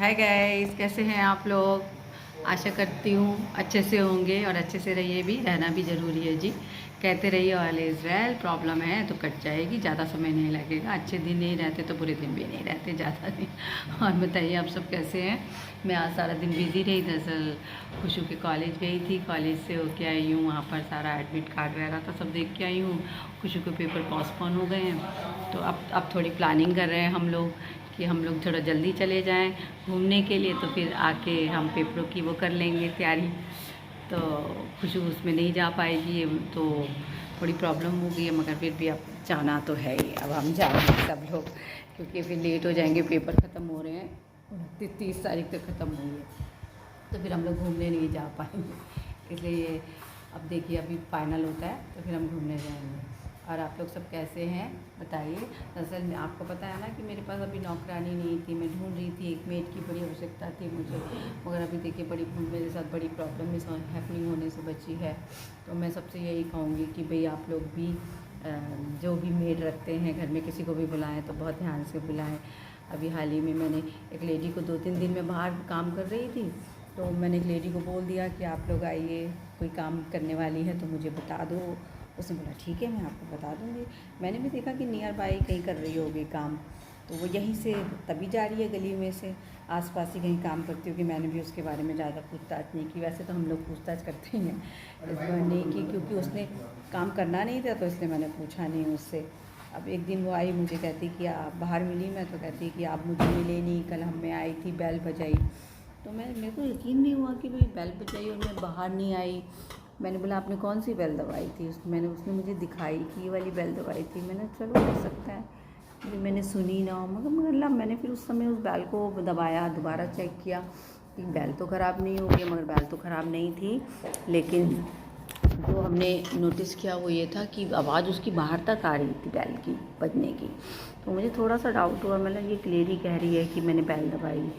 Hi guys, कैसे हैं आप लोग। आशा करती हूँ अच्छे से होंगे और अच्छे से रहिए भी, रहना भी ज़रूरी है जी। कहते रहिए ऑल इज़ वेल। प्रॉब्लम है तो कट जाएगी, ज़्यादा समय नहीं लगेगा। अच्छे दिन नहीं रहते तो बुरे दिन भी नहीं रहते ज़्यादा दिन। और बताइए आप सब कैसे हैं। मैं आज सारा दिन बिज़ी रही, दरअसल खुशू के कॉलेज गई थी। कॉलेज से होके आई हूँ, वहाँ पर सारा एडमिट कार्ड वगैरह था सब देख के आई हूँ। खुशू के पेपर पोस्टपोन हो गए हैं, तो अब थोड़ी प्लानिंग कर रहे हैं हम लोग कि हम लोग थोड़ा जल्दी चले जाएं घूमने के लिए, तो फिर आके हम पेपरों की वो कर लेंगे तैयारी। तो खुशबू उसमें नहीं जा पाएगी, तो थोड़ी प्रॉब्लम हो गई है, मगर फिर भी अब जाना तो है ही। अब हम जाएंगे सब लोग, क्योंकि फिर लेट हो जाएंगे। पेपर ख़त्म हो रहे हैं, 29 तारीख तक ख़त्म होंगे, तो फिर हम लोग घूमने नहीं जा पाएंगे। इसलिए अब देखिए, अभी फाइनल होता है तो फिर हम घूमने जाएंगे। और आप लोग सब कैसे हैं बताइए। दरअसल में आपको पता है ना कि मेरे पास अभी नौकरानी नहीं थी, मैं ढूंढ रही थी। एक मेड की बड़ी आवश्यकता थी मुझे, मगर अभी देखिए मेरे साथ बड़ी प्रॉब्लम इस हैपनिंग होने से बची है। तो मैं सबसे यही कहूँगी कि भाई आप लोग भी जो भी मेड रखते हैं घर में, किसी को भी बुलाएं तो बहुत ध्यान से बुलाएं। अभी हाल ही में मैंने एक लेडी को 2-3 दिन में बाहर काम कर रही थी, तो मैंने एक लेडी को बोल दिया कि आप लोग आइए, कोई काम करने वाली है तो मुझे बता दो। उसने बोला ठीक है, मैं आपको बता दूँगी। मैंने भी देखा कि नियर बाई कहीं कर रही होगी काम, तो वो यहीं से तभी जा रही है, गली में से आसपास ही कहीं काम करती होगी। मैंने भी उसके बारे में ज़्यादा पूछताछ नहीं की। वैसे तो हम लोग पूछताछ करते ही हैं, इस बार नहीं की, क्योंकि उसने काम करना नहीं था तो इसलिए मैंने पूछा नहीं उससे। अब एक दिन वो आई, मुझे कहती कि आप बाहर मिली, मैं तो कहती कि आप मुझे मिले नहीं, कल हम मैं आई थी, बेल बजाई। तो मेरे को यकीन नहीं हुआ कि भाई बेल बजाई और मैं बाहर नहीं आई। मैंने बोला आपने कौन सी बेल दबाई थी। उसने मुझे दिखाई कि ये वाली बेल दबाई थी। मैंने चलो हो सकता है कि मैंने सुनी ना हो, मगर अल्लाह, मैंने फिर उस समय उस बेल को दबाया, दोबारा चेक किया कि बेल तो ख़राब नहीं होगी, मगर बेल तो ख़राब नहीं थी। लेकिन जो हमने नोटिस किया वो ये था कि आवाज़ उसकी बाहर तक आ रही थी बेल की बजने की। तो मुझे थोड़ा सा डाउट हुआ, मतलब ये लेडी कह रही है कि मैंने बेल दबाई,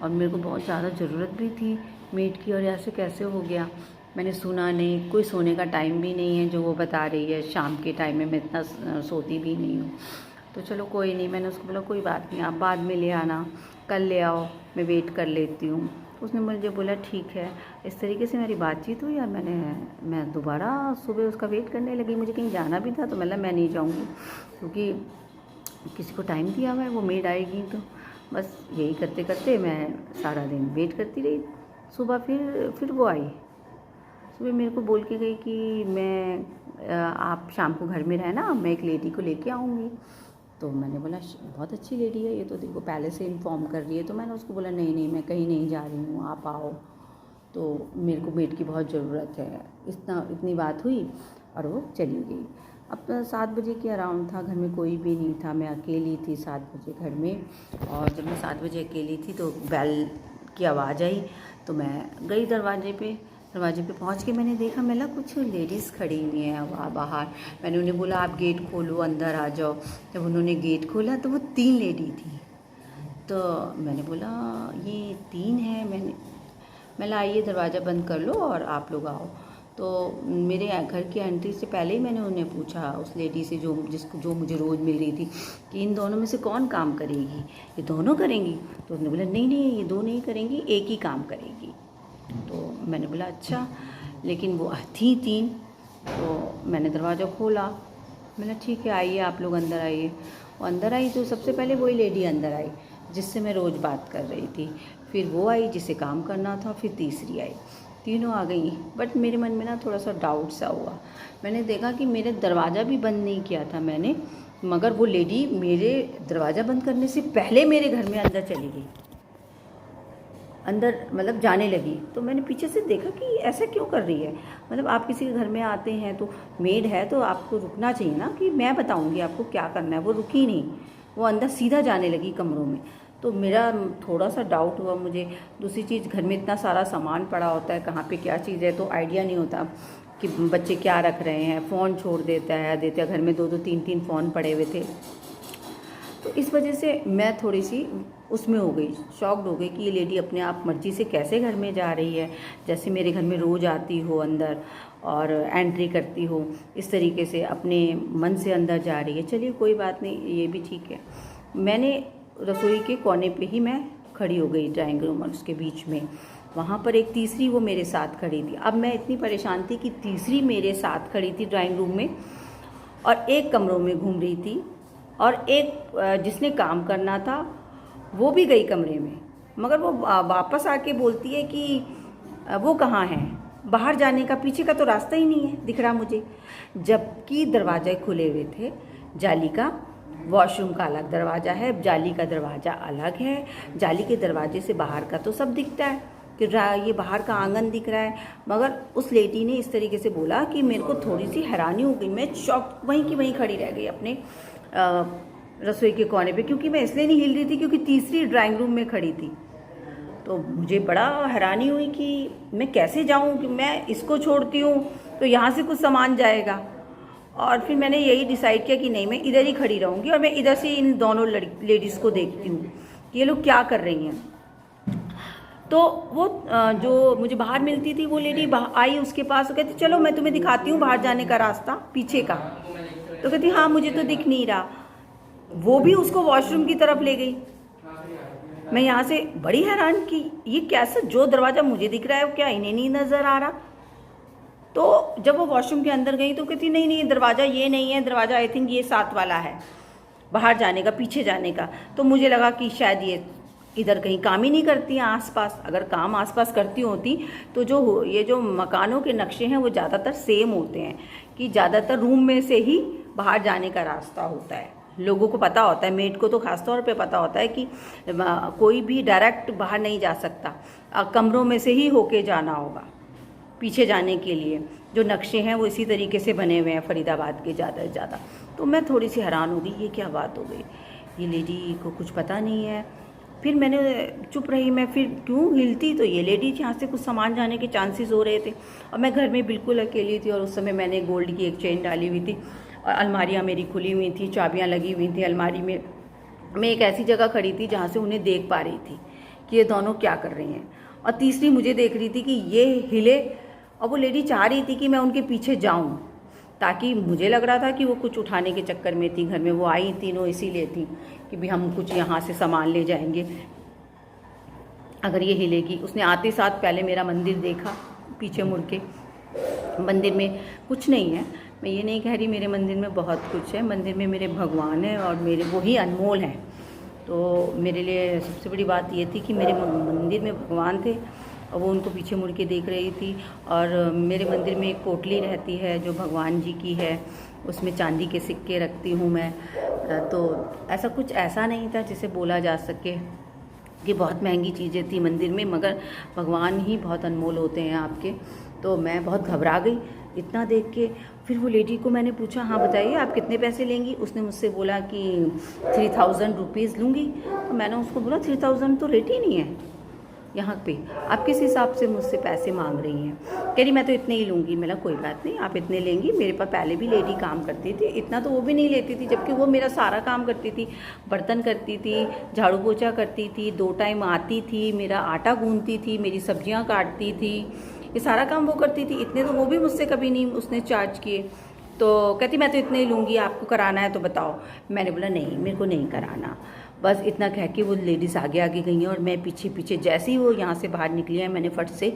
और मेरे को बहुत ज़्यादा ज़रूरत भी थी मीट की, और ऐसे कैसे हो गया। मैंने सुना नहीं, कोई सोने का टाइम भी नहीं है जो वो बता रही है। शाम के टाइम में मैं इतना सोती भी नहीं हूँ। तो चलो कोई नहीं, मैंने उसको बोला कोई बात नहीं, आप बाद में ले आना, कल ले आओ, मैं वेट कर लेती हूँ। उसने मुझे बोला ठीक है। इस तरीके से मेरी बातचीत हुई, और मैं दोबारा सुबह उसका वेट करने लगी। मुझे कहीं जाना भी था तो मतलब मैं नहीं जाऊँगी, क्योंकि किसी को टाइम दिया हुआ है, वो मेड आएगी। तो बस यही करते करते मैं सारा दिन वेट करती रही। सुबह फिर वो आई। सुबह मेरे को बोल के गई कि आप शाम को घर में रहना, मैं एक लेडी को लेके आऊँगी। तो मैंने बोला बहुत अच्छी लेडी है ये, तो देखो पहले से इन्फॉर्म कर रही है। तो मैंने उसको बोला नहीं नहीं, मैं कहीं नहीं जा रही हूँ, आप आओ, तो मेरे को मेड की बहुत ज़रूरत है। इतनी बात हुई और वो चली गई। अब 7 बजे के अराउंड था, घर में कोई भी नहीं था, मैं अकेली थी 7 बजे घर में। और जब मैं 7 बजे अकेली थी तो बेल की आवाज़ आई, तो मैं गई दरवाजे पे पहुंच के मैंने देखा, मैं कुछ लेडीज़ खड़ी हुई हैं वहाँ बाहर। मैंने उन्हें बोला आप गेट खोलो, अंदर आ जाओ। जब उन्होंने गेट खोला तो वो 3 लेडी थी। तो मैंने बोला ये 3 हैं, मैं आइए दरवाज़ा बंद कर लो और आप लोग आओ। तो मेरे घर की एंट्री से पहले ही मैंने उन्हें पूछा, उस लेडी से जो मुझे रोज़ मिल रही थी, कि इन दोनों में से कौन काम करेगी, ये दोनों करेंगी। तो उसने बोला नहीं नहीं, ये 2 नहीं करेंगी, एक ही काम करेगी। तो मैंने बोला अच्छा, लेकिन वो थी 3। तो मैंने दरवाज़ा खोला, मैंने ठीक है आइए आप लोग अंदर आइए। वो अंदर आई तो सबसे पहले वही लेडी अंदर आई जिससे मैं रोज़ बात कर रही थी। फिर वो आई जिसे काम करना था, फिर तीसरी आई, तीनों आ गई। बट मेरे मन में ना थोड़ा सा डाउट सा हुआ। मैंने देखा कि मेरे दरवाज़ा भी बंद नहीं किया था मैंने, मगर वो लेडी मेरे दरवाज़ा बंद करने से पहले मेरे घर में अंदर चली गई, अंदर मतलब जाने लगी। तो मैंने पीछे से देखा कि ऐसा क्यों कर रही है। मतलब आप किसी के घर में आते हैं तो मेड है तो आपको रुकना चाहिए ना, कि मैं बताऊंगी आपको क्या करना है। वो रुकी नहीं, वो अंदर सीधा जाने लगी कमरों में। तो मेरा थोड़ा सा डाउट हुआ मुझे। दूसरी चीज़, घर में इतना सारा सामान पड़ा होता है, कहाँ पे क्या चीज़ है तो आइडिया नहीं होता कि बच्चे क्या रख रहे हैं। फ़ोन छोड़ देता है, घर में 2-2 3-3 फ़ोन पड़े हुए थे। तो इस वजह से मैं थोड़ी सी उसमें हो गई, शॉक्ड हो गई कि ये लेडी अपने आप मर्ज़ी से कैसे घर में जा रही है, जैसे मेरे घर में रोज़ आती हो अंदर और एंट्री करती हो, इस तरीके से अपने मन से अंदर जा रही है। चलिए कोई बात नहीं, ये भी ठीक है। मैंने रसोई के कोने पे ही मैं खड़ी हो गई ड्राइंग रूम और उसके बीच में। वहाँ पर एक तीसरी वो मेरे साथ खड़ी थी। अब मैं इतनी परेशान थी कि तीसरी मेरे साथ खड़ी थी ड्राइंग रूम में और एक कमरों में घूम रही थी, और एक जिसने काम करना था वो भी गई कमरे में, मगर वो वापस आके बोलती है कि वो कहाँ है, बाहर जाने का पीछे का तो रास्ता ही नहीं है दिख रहा मुझे, जबकि दरवाजे खुले हुए थे। जाली का वॉशरूम का अलग दरवाज़ा है, जाली का दरवाज़ा अलग है। जाली के दरवाजे से बाहर का तो सब दिखता है कि ये बाहर का आंगन दिख रहा है, मगर उस लेडी ने इस तरीके से बोला कि मेरे को थोड़ी सी हैरानी हो गई। मैं शॉक वहीं की वहीं खड़ी रह गई अपने रसोई के कोने पे, क्योंकि मैं इसलिए नहीं हिल रही थी क्योंकि तीसरी ड्राइंग रूम में खड़ी थी। तो मुझे बड़ा हैरानी हुई कि मैं कैसे जाऊं, कि मैं इसको छोड़ती हूँ तो यहाँ से कुछ सामान जाएगा। और फिर मैंने यही डिसाइड किया कि नहीं, मैं इधर ही खड़ी रहूँगी और मैं इधर से इन दोनों लेडीज़ को देखती हूँ कि ये लोग क्या कर रही हैं। तो वो जो मुझे बाहर मिलती थी वो लेडी आई उसके पास, कहती चलो मैं तुम्हें दिखाती हूँ बाहर जाने का रास्ता पीछे का। तो कहती हाँ मुझे तो दिख नहीं रहा। वो भी उसको वॉशरूम की तरफ ले गई। मैं यहाँ से बड़ी हैरान कि ये कैसा, जो दरवाज़ा मुझे दिख रहा है वो क्या इन्हें नहीं नज़र आ रहा। तो जब वो वॉशरूम के अंदर गई तो कहती नहीं नहीं दरवाज़ा ये नहीं है, दरवाज़ा आई थिंक ये 7 वाला है बाहर जाने का, पीछे जाने का। तो मुझे लगा कि शायद ये इधर कहीं काम ही नहीं करती हैं आसपास। अगर काम आसपास करती होती तो ये जो मकानों के नक्शे हैं वो ज़्यादातर सेम होते हैं कि ज़्यादातर रूम में से ही बाहर जाने का रास्ता होता है। लोगों को पता होता है, मेड को तो खास तौर पे पता होता है कि कोई भी डायरेक्ट बाहर नहीं जा सकता, कमरों में से ही होके जाना होगा पीछे जाने के लिए। जो नक्शे हैं वो इसी तरीके से बने हुए हैं फरीदाबाद के ज़्यादा से ज़्यादा। तो मैं थोड़ी सी हैरान हो गई, ये क्या बात हो गई, ये लेडी को कुछ पता नहीं है। फिर मैंने चुप रही, मैं फिर क्यों हिलती, तो ये लेडी यहाँ से कुछ सामान जाने के चांसेस हो रहे थे। और मैं घर में बिल्कुल अकेली थी और उस समय मैंने गोल्ड की एक चेन डाली हुई थी और अलमारियाँ मेरी खुली हुई थी, चाबियाँ लगी हुई थी अलमारी में। मैं एक ऐसी जगह खड़ी थी जहाँ से उन्हें देख पा रही थी कि ये दोनों क्या कर रही हैं। और तीसरी मुझे देख रही थी कि ये हिले, और वो लेडी चाह रही थी कि मैं उनके पीछे जाऊं, ताकि मुझे लग रहा था कि वो कुछ उठाने के चक्कर में थी घर में। वो आई तीनों इसीलिए थी कि भी हम कुछ यहाँ से सामान ले जाएंगे अगर ये हिलेगी। उसने आते साथ पहले मेरा मंदिर देखा, पीछे मुड़ के। मंदिर में कुछ नहीं है, मैं ये नहीं कह रही मेरे मंदिर में बहुत कुछ है। मंदिर में मेरे भगवान हैं और मेरे वही अनमोल हैं। तो मेरे लिए सबसे बड़ी बात ये थी कि मेरे मंदिर में भगवान थे और वो उनको पीछे मुड़ के देख रही थी। और मेरे मंदिर में एक पोटली रहती है जो भगवान जी की है, उसमें चांदी के सिक्के रखती हूँ मैं। तो ऐसा कुछ ऐसा नहीं था जिसे बोला जा सके कि बहुत महंगी चीज़ें थी मंदिर में, मगर भगवान ही बहुत अनमोल होते हैं आपके। तो मैं बहुत घबरा गई इतना देख के। फिर वो लेडी को मैंने पूछा हाँ बताइए आप कितने पैसे लेंगी। उसने मुझसे बोला कि 3000 रुपीज़ लूँगी। तो मैंने उसको बोला 3000 तो रेट ही नहीं है यहाँ पे, आप किस हिसाब से मुझसे पैसे मांग रही हैं। कह रही मैं तो इतने ही लूँगी। मैंने कोई बात नहीं आप इतने लेंगी, मेरे पास पहले भी लेडी काम करती थी, इतना तो वो भी नहीं लेती थी, जबकि वो मेरा सारा काम करती थी, बर्तन करती थी, झाड़ू पोछा करती थी, 2 टाइम आती थी, मेरा आटा गूंथती थी, मेरी सब्जियाँ काटती थी, ये सारा काम वो करती थी। इतने तो वो भी मुझसे कभी नहीं उसने चार्ज किए। तो कहती मैं तो इतने ही लूँगी, आपको कराना है तो बताओ। मैंने बोला नहीं मेरे को नहीं कराना। बस इतना कह के वो लेडीज़ आगे आगे गई हैं और मैं पीछे पीछे। जैसे ही वो यहाँ से बाहर निकली है मैंने फट से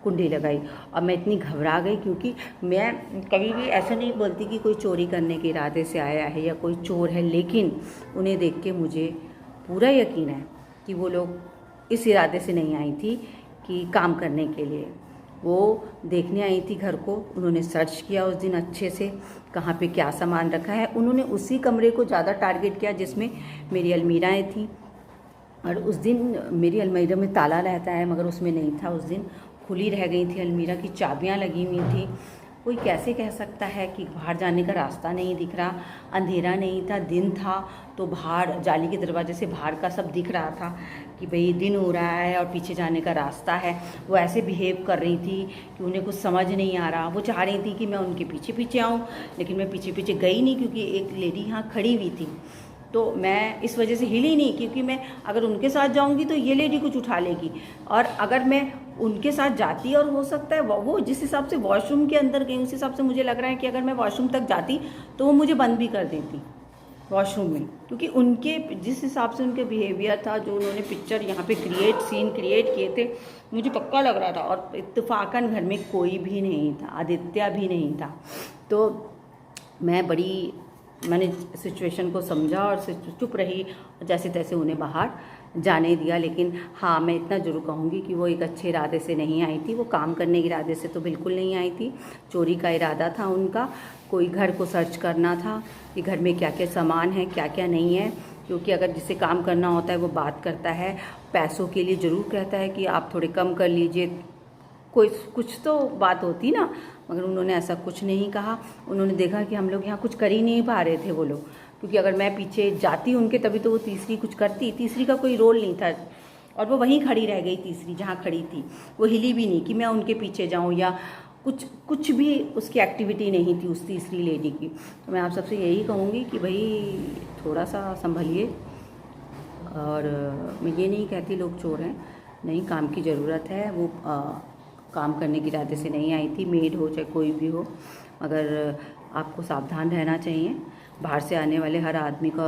कुंडी लगाई और मैं इतनी घबरा गई, क्योंकि मैं कभी भी ऐसा नहीं बोलती कि कोई चोरी करने के इरादे से आया है या कोई चोर है, लेकिन उन्हें देख के मुझे पूरा यकीन है कि वो लोग इस इरादे से नहीं आई थी कि काम करने के लिए। वो देखने आई थी घर को। उन्होंने सर्च किया उस दिन अच्छे से कहाँ पे क्या सामान रखा है। उन्होंने उसी कमरे को ज़्यादा टारगेट किया जिसमें मेरी अलमीराएँ थी। और उस दिन मेरी अलमीरा में ताला रहता है मगर उसमें नहीं था, उस दिन खुली रह गई थी अलमीरा की, चाबियाँ लगी हुई थी। कोई कैसे कह सकता है कि बाहर जाने का रास्ता नहीं दिख रहा। अंधेरा नहीं था, दिन था, तो बाहर जाली के दरवाजे से बाहर का सब दिख रहा था कि भाई दिन हो रहा है और पीछे जाने का रास्ता है। वो ऐसे बिहेव कर रही थी कि उन्हें कुछ समझ नहीं आ रहा। वो चाह रही थी कि मैं उनके पीछे पीछे आऊँ, लेकिन मैं पीछे पीछे गई नहीं क्योंकि एक लेडी यहाँ खड़ी हुई थी। तो मैं इस वजह से हिली नहीं, क्योंकि मैं अगर उनके साथ जाऊंगी तो ये लेडी कुछ उठा लेगी, और अगर मैं उनके साथ जाती और हो सकता है वो जिस हिसाब से वॉशरूम के अंदर गई उस हिसाब से मुझे लग रहा है कि अगर मैं वॉशरूम तक जाती तो वो मुझे बंद भी कर देती। वॉशरूम में, क्योंकि उनके जिस हिसाब से उनके बिहेवियर था, जो उन्होंने पिक्चर यहाँ पे सीन क्रिएट किए थे, मुझे पक्का लग रहा था। और इत्तेफाकन घर में कोई भी नहीं था, आदित्य भी नहीं था। तो मैंने सिचुएशन को समझा और चुप रही, जैसे तैसे उन्हें बाहर जाने दिया। लेकिन हाँ, मैं इतना ज़रूर कहूँगी कि वो एक अच्छे इरादे से नहीं आई थी, वो काम करने के इरादे से तो बिल्कुल नहीं आई थी। चोरी का इरादा था उनका, कोई घर को सर्च करना था कि घर में क्या क्या सामान है, क्या क्या नहीं है। क्योंकि अगर जिसे काम करना होता है वो बात करता है, पैसों के लिए ज़रूर कहता है कि आप थोड़े कम कर लीजिए, कोई कुछ तो बात होती ना। मगर उन्होंने ऐसा कुछ नहीं कहा। उन्होंने देखा कि हम लोग यहाँ कुछ कर ही नहीं पा रहे थे वो लोग, क्योंकि अगर मैं पीछे जाती उनके तभी तो वो तीसरी कुछ करती। तीसरी का कोई रोल नहीं था और वो वहीं खड़ी रह गई, तीसरी जहाँ खड़ी थी वो हिली भी नहीं कि मैं उनके पीछे जाऊँ, या कुछ भी उसकी एक्टिविटी नहीं थी उस तीसरी लेडी की। तो मैं आप सबसे यही कहूँगी कि भाई थोड़ा सा संभलिए। और मैं ये नहीं कहती लोग चोर हैं, नहीं, काम की ज़रूरत है। वो काम करने के इरादे से नहीं आई थी, मेड हो चाहे कोई भी हो। मगर आपको सावधान रहना चाहिए। बाहर से आने वाले हर आदमी का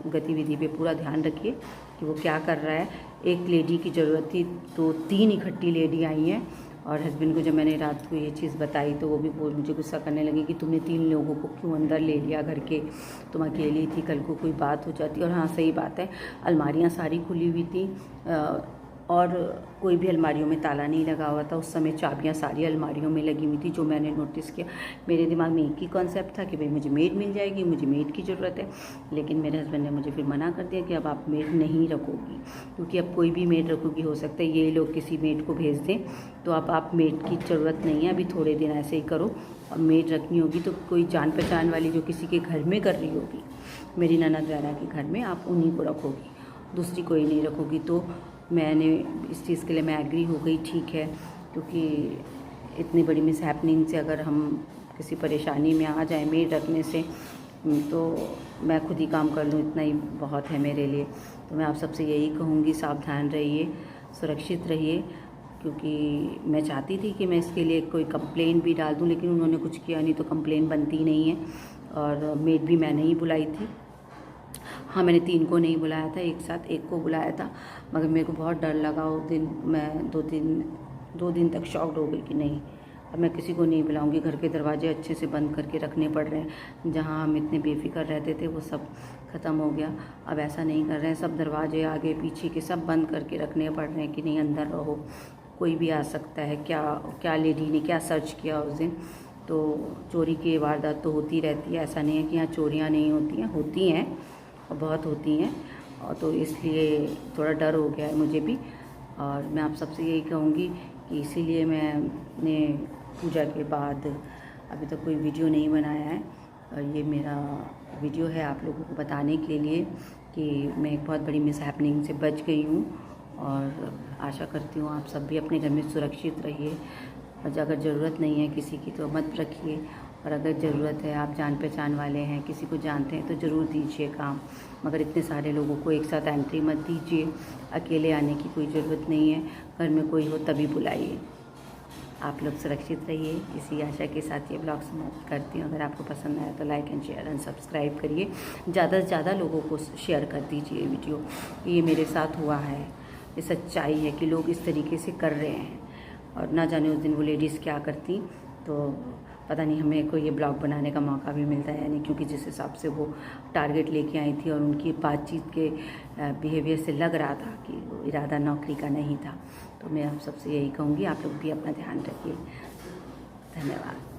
गतिविधि पे पूरा ध्यान रखिए कि वो क्या कर रहा है। एक लेडी की ज़रूरत थी तो 3 इकट्ठी लेडी आई हैं। और हस्बैंड को जब मैंने रात को ये चीज़ बताई तो वो भी मुझे गुस्सा करने लगे कि तुमने 3 लोगों को क्यों अंदर ले लिया घर के, तुम अकेली थी, कल को कोई बात हो जाती। और हाँ, सही बात है, अलमारियाँ सारी खुली हुई थी और कोई भी अलमारियों में ताला नहीं लगा हुआ था। उस समय चाबियाँ सारी अलमारियों में लगी हुई थी, जो मैंने नोटिस किया। मेरे दिमाग में एक ही कॉन्सेप्ट था कि भाई मुझे मेड मिल जाएगी, मुझे मेड की ज़रूरत है। लेकिन मेरे हस्बैंड ने मुझे फिर मना कर दिया कि अब आप मेड नहीं रखोगी, क्योंकि अब कोई भी मेड रखोगी, हो सकता है ये लोग किसी मेड को भेज दें। तो अब आप मेड की ज़रूरत नहीं है, अभी थोड़े दिन ऐसे ही करो। और मेड रखनी होगी तो कोई जान पहचान वाली जो किसी के घर में कर रही होगी, मेरी ननद वगैरह के घर में, आप उन्हीं को रखोगी, दूसरी कोई नहीं रखोगी। तो मैंने इस चीज़ के लिए मैं एग्री हो गई, ठीक है, क्योंकि इतनी बड़ी मिस हैपनिंग से अगर हम किसी परेशानी में आ जाए मेड रखने से, तो मैं खुद ही काम कर लूँ, इतना ही बहुत है मेरे लिए। तो मैं आप सबसे यही कहूँगी, सावधान रहिए, सुरक्षित रहिए। क्योंकि मैं चाहती थी कि मैं इसके लिए कोई कंप्लेंट भी डाल दूँ, लेकिन उन्होंने कुछ किया नहीं, तो कंप्लेंट बनती नहीं है। और मेड भी मैंने ही बुलाई थी। हाँ, मैंने 3 को नहीं बुलाया था, एक साथ 1 को बुलाया था। मगर मेरे को बहुत डर लगा उस दिन। मैं 2 दिन तक शॉक्ड हो गई कि नहीं, अब मैं किसी को नहीं बुलाऊंगी। घर के दरवाजे अच्छे से बंद करके रखने पड़ रहे हैं। जहाँ हम इतने बेफिक्र रहते थे वो सब ख़त्म हो गया। अब ऐसा नहीं कर रहे हैं, सब दरवाजे आगे पीछे के सब बंद करके रखने पड़ रहे हैं कि नहीं, अंदर रहो, कोई भी आ सकता है। क्या लेडी ने क्या सर्च किया उस दिन। तो चोरी की वारदात तो होती रहती है, ऐसा नहीं है कि यहाँ चोरियाँ नहीं होती हैं, होती हैं और बहुत होती हैं। और तो इसलिए थोड़ा डर हो गया है मुझे भी। और मैं आप सबसे यही कहूँगी कि इसीलिए मैंने पूजा के बाद अभी तक कोई वीडियो नहीं बनाया है। और ये मेरा वीडियो है आप लोगों को बताने के लिए कि मैं एक बहुत बड़ी मिस हैपनिंग से बच गई हूँ। और आशा करती हूँ आप सब भी अपने घर में सुरक्षित रहिए। और अगर ज़रूरत नहीं है किसी की तो मत रखिए, और अगर ज़रूरत है, आप जान पहचान वाले हैं, किसी को जानते हैं, तो ज़रूर दीजिए काम। मगर इतने सारे लोगों को एक साथ एंट्री मत दीजिए। अकेले आने की कोई ज़रूरत नहीं है, घर में कोई हो तभी बुलाइए। आप लोग सुरक्षित रहिए, इसी आशा के साथ ये ब्लॉग समाप्त करती हूँ। अगर आपको पसंद आया तो like and share and subscribe करिए। ज़्यादा से ज़्यादा लोगों को शेयर कर दीजिए वीडियो। ये मेरे साथ हुआ है, ये सच्चाई है कि लोग इस तरीके से कर रहे हैं। और ना जाने उस दिन वो लेडीज़ क्या करती, तो पता नहीं हमें को ये ब्लॉग बनाने का मौका भी मिलता है या नहीं, क्योंकि जिस हिसाब से वो टारगेट लेके आई थी और उनकी बातचीत के बिहेवियर से लग रहा था कि वो इरादा नौकरी का नहीं था। तो मैं आप सबसे यही कहूँगी, आप लोग भी अपना ध्यान रखिए। धन्यवाद।